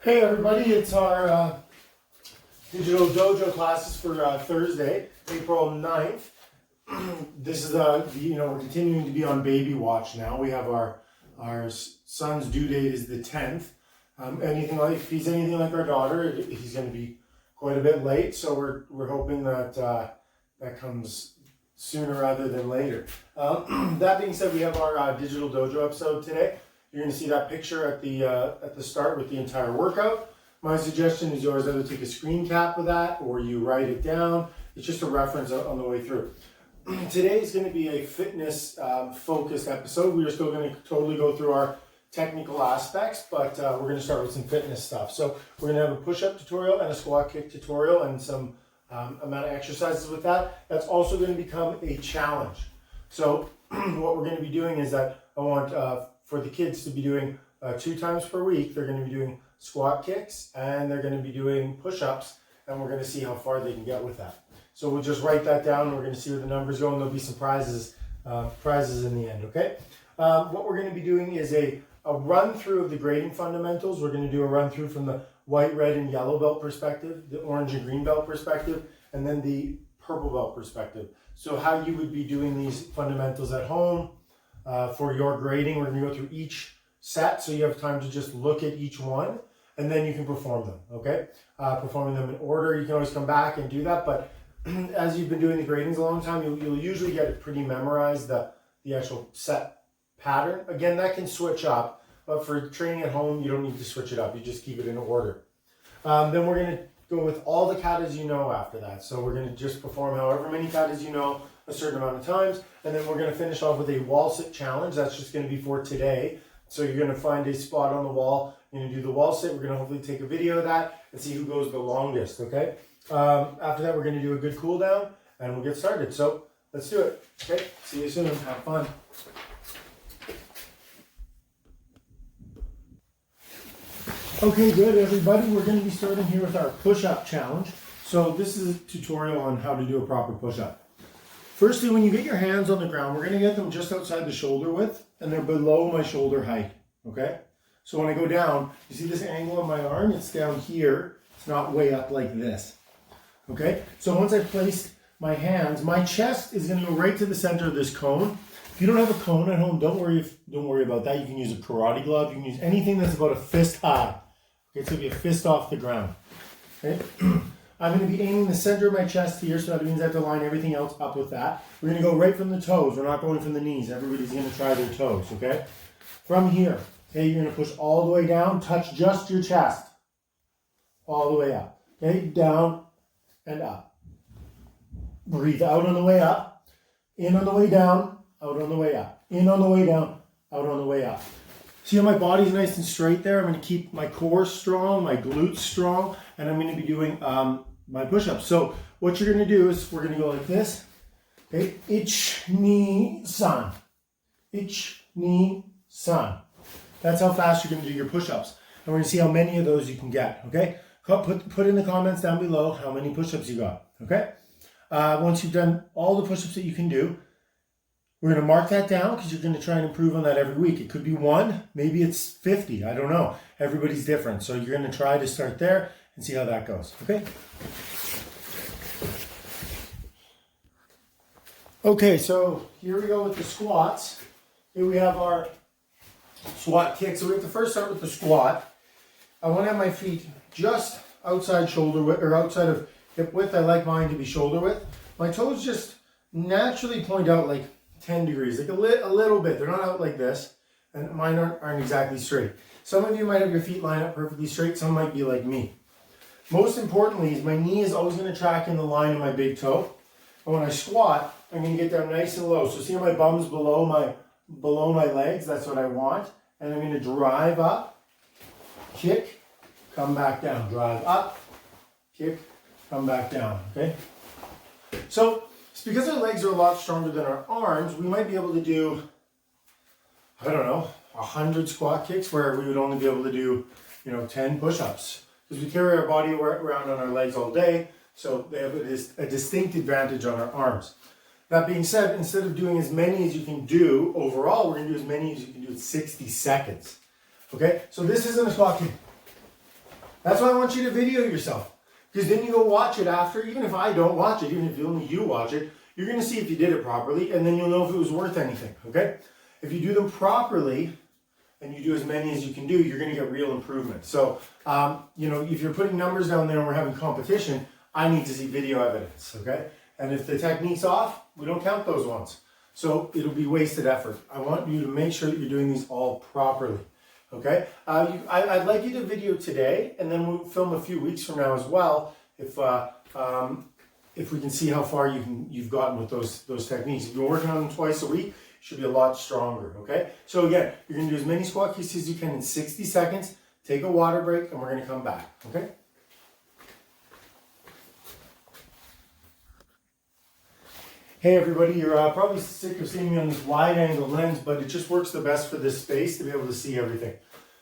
Hey everybody, it's our digital dojo classes for Thursday, April 9th. This is we're continuing to be on baby watch now. We have our son's due date is the 10th. If he's anything like our daughter, he's going to be quite a bit late. So we're hoping that that comes sooner rather than later. That being said, we have our digital dojo episode today. You're going to see that picture at the start with the entire workout. My suggestion is you always either take a screen cap of that or you write it down. It's just a reference on the way through. Today is going to be a fitness focused episode. We are still going to totally go through our technical aspects, but we're going to start with some fitness stuff. So we're going to have a push-up tutorial and a squat kick tutorial and some amount of exercises with that. That's also going to become a challenge. So what we're going to be doing is that I want for the kids to be doing 2 times per week. They're going to be doing squat kicks and they're going to be doing push-ups, and we're going to see how far they can get with that. So we'll just write that down. We're going to see where the numbers go, and there'll be some prizes in the end, okay? What we're going to be doing is a run through of the grading fundamentals. We're going to do a run through from the white, red, and yellow belt perspective, the orange and green belt perspective, and then the purple belt perspective. So how you would be doing these fundamentals at home for your grading. We're going to go through each set, so you have time to just look at each one, and then you can perform them, okay? Performing them in order. You can always come back and do that, but as you've been doing the gradings a long time, you'll usually get it pretty memorized, the actual set pattern. Again, that can switch up, but for training at home, you don't need to switch it up. You just keep it in order. Then we're going to go with all the katas you know after that. So we're going to just perform however many katas you know a certain amount of times, and then we're going to finish off with a wall sit challenge. That's just going to be for today. So you're going to find a spot on the wall. You're going to do the wall sit. We're going to hopefully take a video of that and see who goes the longest, okay? After that, we're going to do a good cool down, and we'll get started. So let's do it. Okay, see you soon. Have fun. Okay, good, everybody. We're going to be starting here with our push-up challenge. So this is a tutorial on how to do a proper push-up. Firstly, when you get your hands on the ground, we're going to get them just outside the shoulder width, and they're below my shoulder height, okay? So when I go down, you see this angle on my arm? It's down here. It's not way up like this, okay? So once I've placed my hands, my chest is going to go right to the center of this cone. If you don't have a cone at home, don't worry about that. You can use a karate glove. You can use anything that's about a fist high. Okay, it's going to be a fist off the ground, okay? I'm going to be aiming the center of my chest here, so that means I have to line everything else up with that. We're going to go right from the toes. We're not going from the knees. Everybody's going to try their toes, okay? From here, okay, you're going to push all the way down, touch just your chest. All the way up, okay? Down and up. Breathe out on the way up, in on the way down, out on the way up. In on the way down, out on the way up. See how my body's nice and straight there? I'm going to keep my core strong, my glutes strong, and I'm going to be doing my push-ups. So what you're going to do is we're going to go like this. Okay, ich, ni, san. Ich, ni, san. That's how fast you're going to do your push-ups. And we're going to see how many of those you can get, okay? Put in the comments down below how many push-ups you got, okay? Once you've done all the push-ups that you can do, we're going to mark that down because you're going to try and improve on that every week. It could be 1, maybe it's 50. I don't know. Everybody's different. So you're going to try to start there and see how that goes. Okay? Okay, so here we go with the squats. Here we have our squat kick. So we have to first start with the squat. I want to have my feet just outside shoulder width, or outside of hip width. I like mine to be shoulder width. My toes just naturally point out like 10 degrees, like a little bit. They're not out like this, and mine aren't exactly straight. Some of you might have your feet lined up perfectly straight. Some might be like me. Most importantly is my knee is always going to track in the line of my big toe. And when I squat, I'm going to get down nice and low. So see how my bum's below my legs? That's what I want. And I'm going to drive up, kick, come back down. Drive up, kick, come back down. Okay? So because our legs are a lot stronger than our arms, we might be able to do, I don't know, 100 squat kicks where we would only be able to do, 10 push-ups. Because we carry our body around on our legs all day, so they have a distinct advantage on our arms. That being said, instead of doing as many as you can do overall, we're going to do as many as you can do in 60 seconds. Okay, so this isn't a squat kick. That's why I want you to video yourself. Because then you go watch it after, even if I don't watch it, even if only you watch it, you're going to see if you did it properly, and then you'll know if it was worth anything, okay? If you do them properly, and you do as many as you can do, you're going to get real improvement. So, you know, if you're putting numbers down there and we're having competition, I need to see video evidence, okay? And if the technique's off, we don't count those ones. So it'll be wasted effort. I want you to make sure that you're doing these all properly, okay? I'd like you to video today, and then we'll film a few weeks from now as well, if we can see how far you've gotten with those techniques. If you're working on them twice a week, should be a lot stronger, okay? So again, you're gonna do as many squat kicks as you can in 60 seconds, take a water break, and we're gonna come back, okay? Hey everybody, you're probably sick of seeing me on this wide angle lens, but it just works the best for this space to be able to see everything.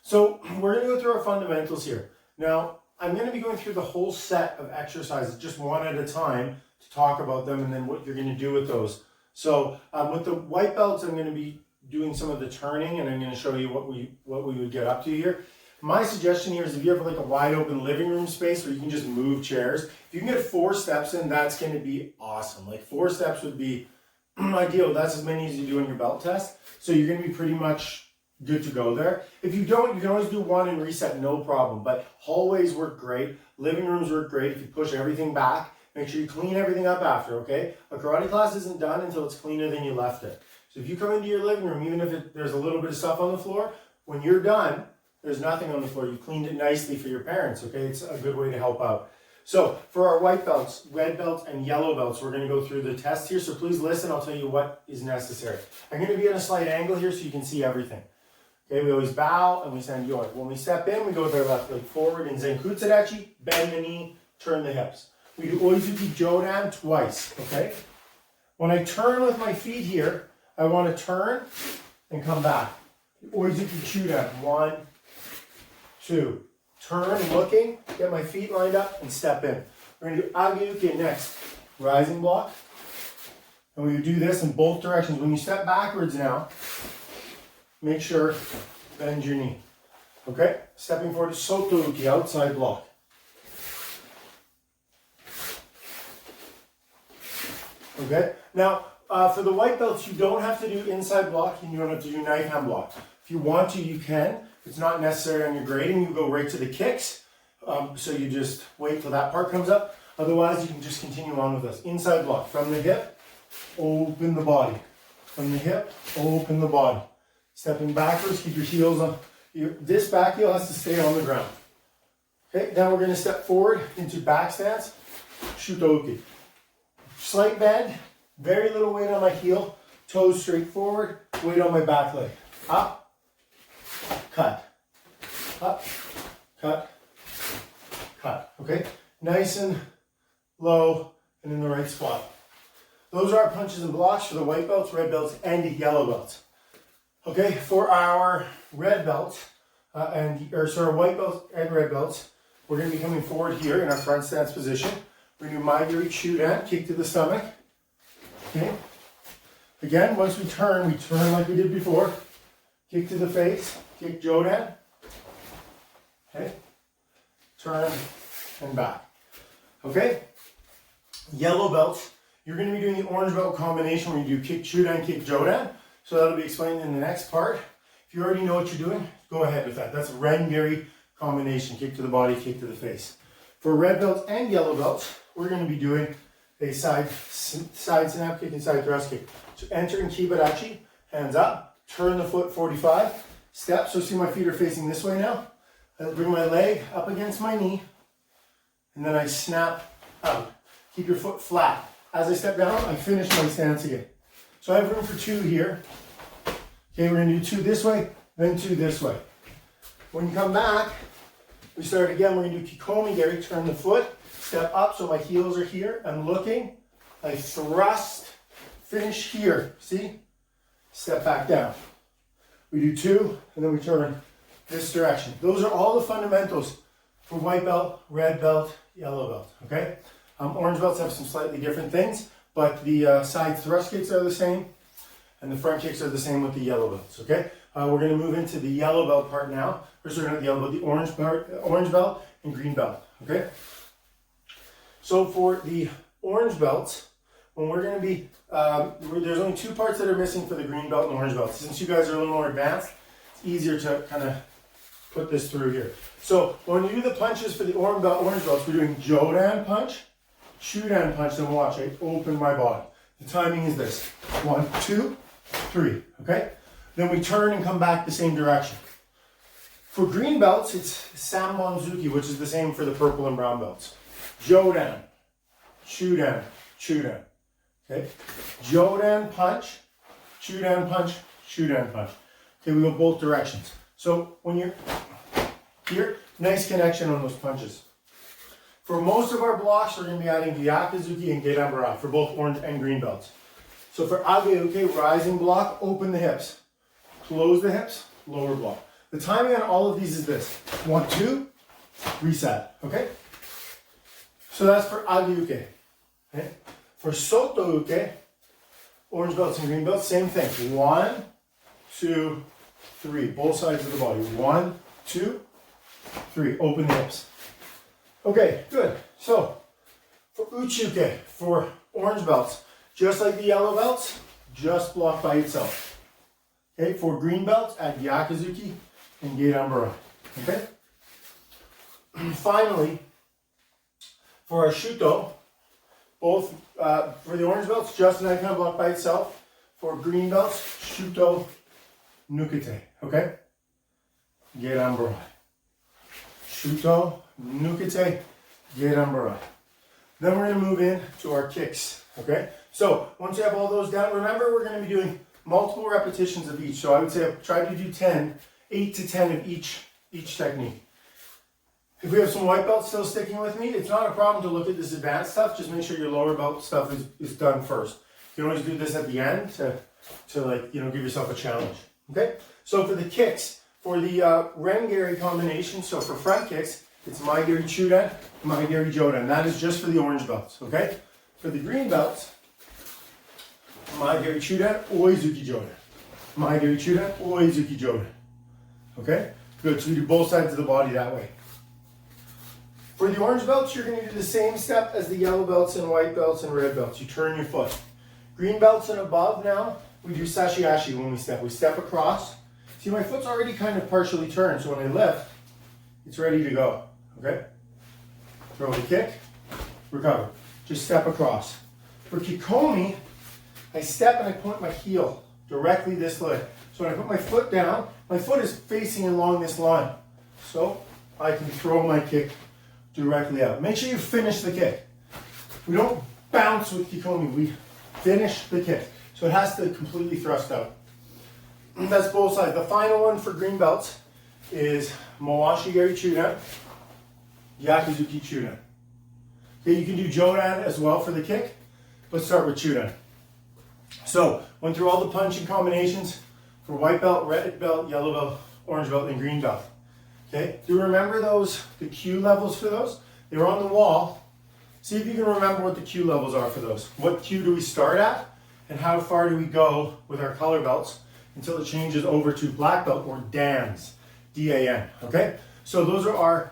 So we're gonna go through our fundamentals here. Now, I'm gonna be going through the whole set of exercises, just one at a time, to talk about them and then what you're gonna do with those. So with the white belts, I'm going to be doing some of the turning, and I'm going to show you what we would get up to here. My suggestion here is if you have like a wide open living room space where you can just move chairs, if you can get 4 steps in, that's going to be awesome. Like 4 steps would be ideal. That's as many as you do in your belt test. So you're going to be pretty much good to go there. If you don't, you can always do 1 and reset, no problem. But hallways work great. Living rooms work great if you push everything back. Make sure you clean everything up after, okay? A karate class isn't done until it's cleaner than you left it. So if you come into your living room, even if there's a little bit of stuff on the floor, when you're done, there's nothing on the floor. You cleaned it nicely for your parents, okay? It's a good way to help out. So for our white belts, red belts, and yellow belts, we're gonna go through the test here. So please listen, I'll tell you what is necessary. I'm gonna be at a slight angle here so you can see everything. Okay, we always bow and we send yoink. When we step in, we go with our left leg forward in Zenkutsudachi, bend the knee, turn the hips. We do Oizuki Jodan twice, okay? When I turn with my feet here, I want to turn and come back. Oizuki Chudan, 1, 2. Turn, looking, get my feet lined up, and step in. We're going to do Ageuke next. Rising block. And we do this in both directions. When you step backwards now, make sure, bend your knee. Okay? Stepping forward to Sotouki, outside block. Okay, now for the white belts, you don't have to do inside block and you don't have to do knife hand block. If you want to, you can. If it's not necessary on your grading, you go right to the kicks. So you just wait till that part comes up. Otherwise, you can just continue on with this. Inside block, from the hip, open the body. From the hip, open the body. Stepping backwards, keep your heels on. This back heel has to stay on the ground. Okay, now we're going to step forward into back stance, Shutoki. Slight bend, very little weight on my heel, toes straight forward, weight on my back leg. Up, cut, up, cut, cut. Okay, nice and low and in the right spot. Those are our punches and blocks for the white belts, red belts, and yellow belts. Okay, for our red belts, our white belts and red belts, we're going to be coming forward here in our front stance position. We're going to do Maigiri Chudan, kick to the stomach. Okay. Again, once we turn like we did before. Kick to the face, kick Jodan. Okay. Turn and back. Okay. Yellow belts, you're going to be doing the orange belt combination where you do kick Chudan, kick Jodan. So that'll be explained in the next part. If you already know what you're doing, go ahead with that. That's a Rengiri combination, kick to the body, kick to the face. For red belts and yellow belts, we're going to be doing a side snap kick and side thrust kick. So enter in Kibarachi, hands up, turn the foot 45, step. So see my feet are facing this way now. I bring my leg up against my knee, and then I snap out. Keep your foot flat. As I step down, I finish my stance again. So I have room for 2 here. Okay, we're going to do 2 this way, then 2 this way. When you come back, we start again. We're going to do Kikomi Geri, turn the foot, step up so my heels are here. I'm looking. I thrust, finish here. See? Step back down. We do 2, and then we turn this direction. Those are all the fundamentals for white belt, red belt, yellow belt. Okay? Orange belts have some slightly different things, but the side thrust kicks are the same, and the front kicks are the same with the yellow belts. Okay? We're going to move into the yellow belt part now. Or sorry, not the yellow belt, the orange belt and green belt, okay? So for the orange belts, when we're gonna be, there's only two parts that are missing for the green belt and orange belt. Since you guys are a little more advanced, it's easier to kind of put this through here. So when we do the punches for the orange belts, we're doing Jodan punch, Shudan punch, then watch, I open my body. The timing is this, 1, 2, 3, okay? Then we turn and come back the same direction. For green belts, it's Sambanzuki, which is the same for the purple and brown belts. Jodan, Shudan, Shudan, okay? Jodan punch, Shudan punch, Shudan punch. Okay, we go both directions. So when you're here, nice connection on those punches. For most of our blocks, we're going to be adding Gyakuzuki and Gedanbarai for both orange and green belts. So for Ageuke, rising block, open the hips. Close the hips, lower block. The timing on all of these is this. 1, 2, reset, okay? So that's for Ageuke. Okay? For Sotouke, orange belts and green belts, same thing. 1, 2, 3, both sides of the body. 1, 2, 3, open the hips. Okay, good. So, for Uchuke, for orange belts, just like the yellow belts, just block by itself. Okay, for green belts, add Gyakuzuki and Gedanbarai. Okay? Finally, for our Shuto, both, for the orange belts, just an icon block by itself. For green belts, Shuto, Nukete. Okay? Gedanbarai. Shuto, Nukete, Gedanbarai. Then we're going to move in to our kicks, okay? So once you have all those down, remember we're going to be doing multiple repetitions of each. So I would say try to do 8 to 10 of each technique. If we have some white belts still sticking with me, it's not a problem to look at this advanced stuff. Just make sure your lower belt stuff is done first. You can always do this at the end to like, you know, give yourself a challenge, okay? So for the kicks, for the Rengeri combination, so for front kicks, it's Maigeri Chudan, Maigeri Jodan. That is just for the orange belts, okay? For the green belts, Maigeri Chudan, Oizuki Jodan. Maigeri Chudan, Oizuki Jodan. Okay? Good, so we do both sides of the body that way. For the orange belts, you're going to do the same step as the yellow belts and white belts and red belts. You turn your foot. Green belts and above now, we do Sashiashi when we step. We step across. See, my foot's already kind of partially turned, so when I lift, it's ready to go. Okay? Throw the kick, recover. Just step across. For Kikomi, I step and I point my heel directly this way. So when I put my foot down, my foot is facing along this line. So I can throw my kick directly out. Make sure you finish the kick. We don't bounce with Kikomi, we finish the kick. So it has to completely thrust out. And that's both sides. The final one for green belts is Mawashi Geri Chudan, Gyakuzuki Chudan. Okay, you can do Jodan as well for the kick. Let's start with Chudan. So, went through all the punching combinations for white belt, red belt, yellow belt, orange belt, and green belt. Okay, do you remember the cue levels for those? They were on the wall. See if you can remember what the cue levels are for those. What cue do we start at? And how far do we go with our color belts until it changes over to black belt or DANs, D-A-N, okay? So those are our,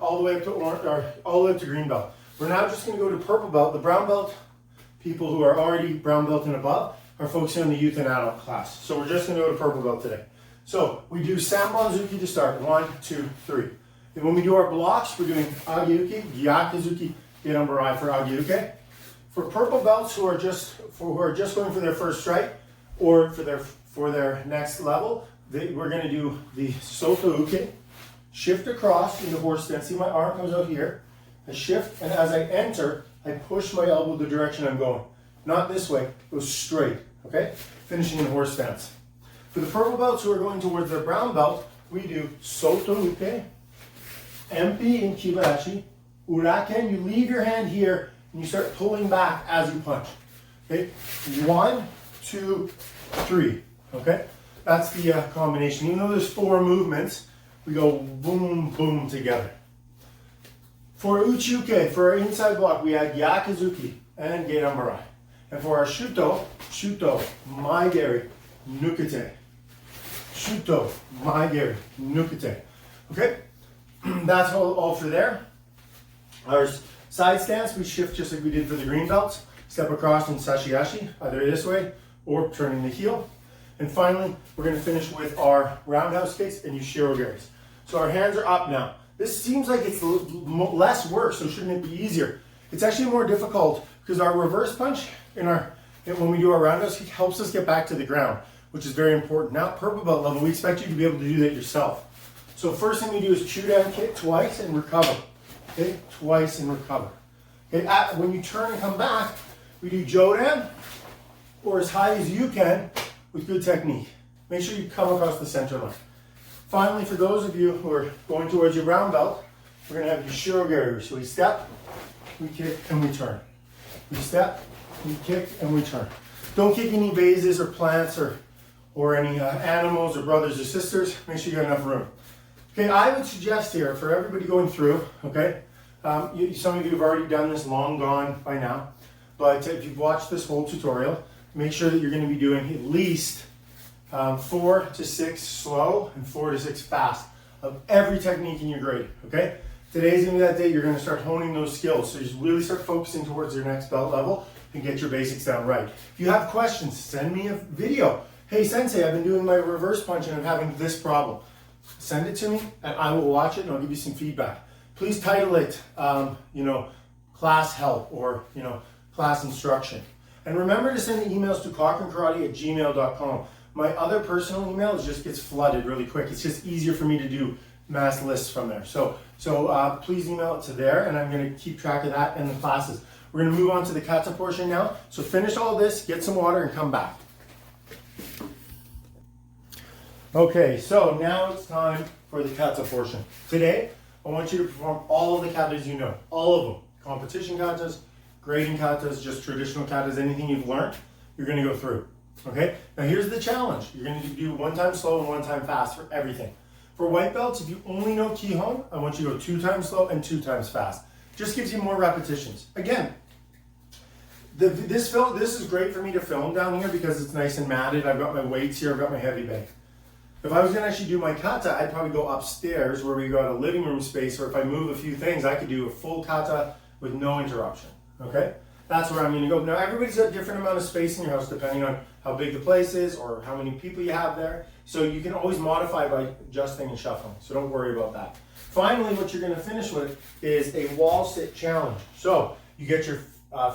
all the way up to orange, or all the way up to green belt. We're now just gonna go to purple belt. The brown belt people who are already brown belt and above are focusing on the youth and adult class. So we're just gonna go to purple belt today. So we do Sambanzuki to start, 1, 2, 3. And when we do our blocks, we're doing Ageuke, Gyakuzuki, Gedanbarai for Ageuke. For purple belts who are just going for their first strike or for their next level, we're going to do the Sotouke, shift across in the horse stance. See, my arm comes out here. I shift, and as I enter, I push my elbow the direction I'm going. Not this way, go straight, okay? Finishing in horse stance. For the purple belts who are going towards their brown belt, we do Sotouke, Empi in Kibashi, Uraken, you leave your hand here, and you start pulling back as you punch. Okay, 1, 2, 3. Okay, that's the combination. Even though there's 4 movements, we go boom, boom together. For Uchuke, for our inside block, we add Gyakuzuki and Gedanbarai. And for our Shuto, Maigeri, Nukete. Shuto, Maigeri, Nukete. Okay? That's all for there. Our side stance, we shift just like we did for the green belts. Step across in sashiyashi, either this way or turning the heel. And finally, we're going to finish with our roundhouse kicks and shirogyaris. So our hands are up now. This seems like it's less work, so shouldn't it be easier? It's actually more difficult because our reverse punch when we do our roundhouse kick helps us get back to the ground, which is very important. Now at purple belt level, we expect you to be able to do that yourself. So first thing we do is chew down kick twice and recover. Okay, twice and recover. Okay, when you turn and come back, we do jodan or as high as you can with good technique. Make sure you come across the center line. Finally, for those of you who are going towards your brown belt, we're going to have your shirogari. So we step, we kick, and we turn. We step, we kick, and we turn. Don't kick any vases or plants or any animals or brothers or sisters. Make sure you got enough room. Okay, I would suggest here for everybody going through, okay, some of you have already done this, long gone by now, but if you've watched this whole tutorial, make sure that you're going to be doing at least 4 to 6 slow and 4 to 6 fast of every technique in your grade, okay? Today's going to be that day you're going to start honing those skills, so just really start focusing towards your next belt level and get your basics down right. If you have questions, send me a video. Hey Sensei, I've been doing my reverse punch and I'm having this problem. Send it to me and I will watch it and I'll give you some feedback. Please title it, class help or, class instruction. And remember to send the emails to cochranekarate@gmail.com. My other personal email just gets flooded really quick. It's just easier for me to do mass lists from there. So please email it to there and I'm going to keep track of that in the classes. We're going to move on to the kata portion now. So finish all this, get some water and come back. Okay, so now it's time for the kata portion. Today, I want you to perform all of the katas you know, all of them. Competition katas, grading katas, just traditional katas, anything you've learned, you're going to go through. Okay, now here's the challenge. You're going to do 1 time slow and 1 time fast for everything. For white belts, if you only know Kihon, I want you to go 2 times slow and 2 times fast. Just gives you more repetitions. Again, this is great for me to film down here because it's nice and matted. I've got my weights here, I've got my heavy bag. If I was going to actually do my kata, I'd probably go upstairs where we go to a living room space, or if I move a few things, I could do a full kata with no interruption. Okay? That's where I'm going to go. Now, everybody's got a different amount of space in your house depending on how big the place is or how many people you have there. So you can always modify by adjusting and shuffling. So don't worry about that. Finally, what you're going to finish with is a wall sit challenge. So you get your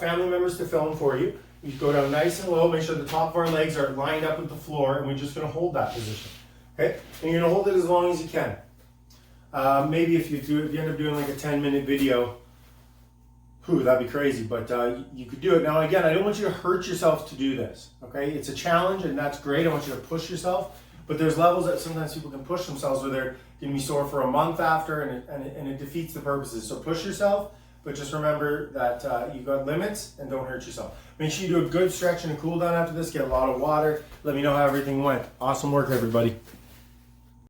family members to film for you. You go down nice and low, make sure the top of our legs are lined up with the floor, and we're just going to hold that position. Okay? And you're going to hold it as long as you can. Maybe if you end up doing like a 10-minute video, that'd be crazy, but you could do it. Now again, I don't want you to hurt yourself to do this, okay? It's a challenge and that's great. I want you to push yourself, but there's levels that sometimes people can push themselves where they're going to be sore for a month after and it defeats the purposes. So push yourself, but just remember that you've got limits and don't hurt yourself. Make sure you do a good stretch and a cool down after this. Get a lot of water. Let me know how everything went. Awesome work, everybody.